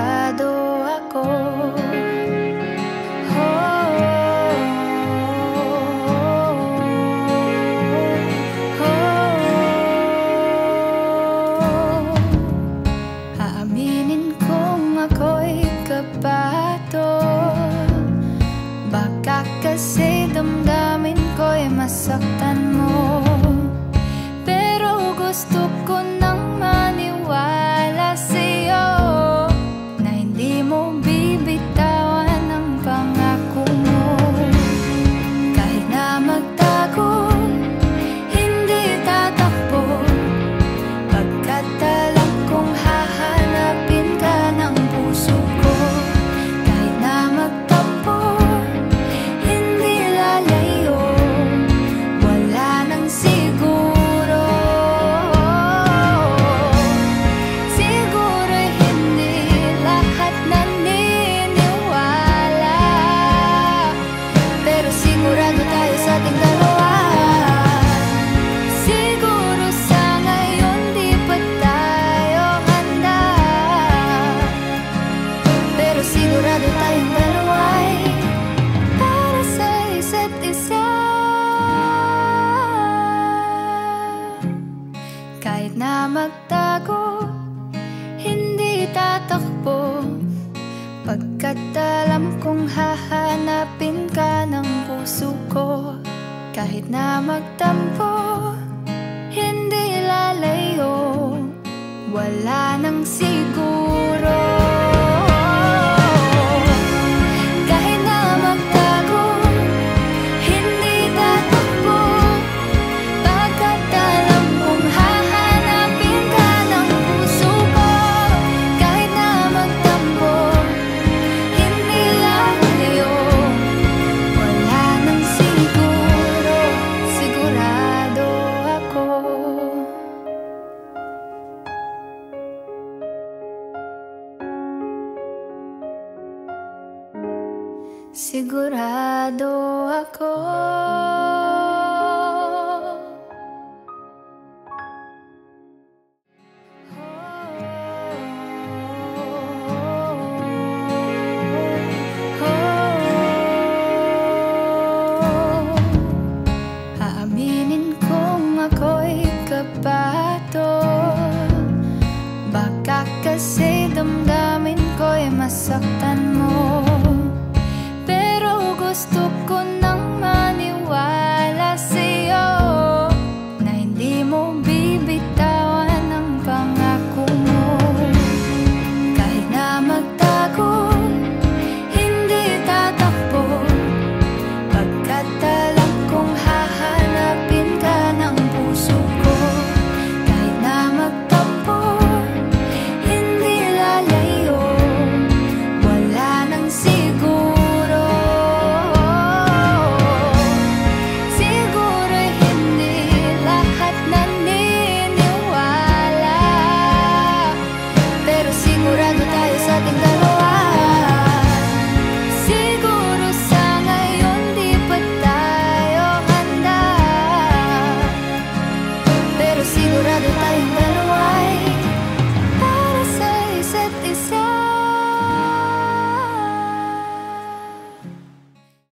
sigurado ako. Aaminin kong ako'y kabato, baka kasi damdamin ko'y masaktan mo. Pero gusto ko nang maniwala sa'yo na hindi mo bibitawan ang pangako mo. Kahit na magtago, hindi tatakbo, pagkat alam kong hahanapin ka ng puso ko. Kahit na magtampo, hindi lalayo, wala nang siguro. Siguro'y hindi lahat naniniwala, pero sigurado tayo sa ating dalawa. Siguro sa ngayon di pa tayo handa, pero sigurado tayong dalawa'y para sa isa't isa. Kahit na magtago, hindi tatakbo, pagkat alam kong hahanapin ka ng puso ko. Kahit na magtampo, hindi lalayo, wala nang siguro. Kahit na magtago, hindi tatakbo, pagkat alam kong hahanapin ka ng puso ko. Kahit na magtampo, hindi lalayo, wala nang siguro. Sigurado ako. Sigurado ako. Aaminin kong ako'y kabato, baka kasi damdamin ko'y masaktan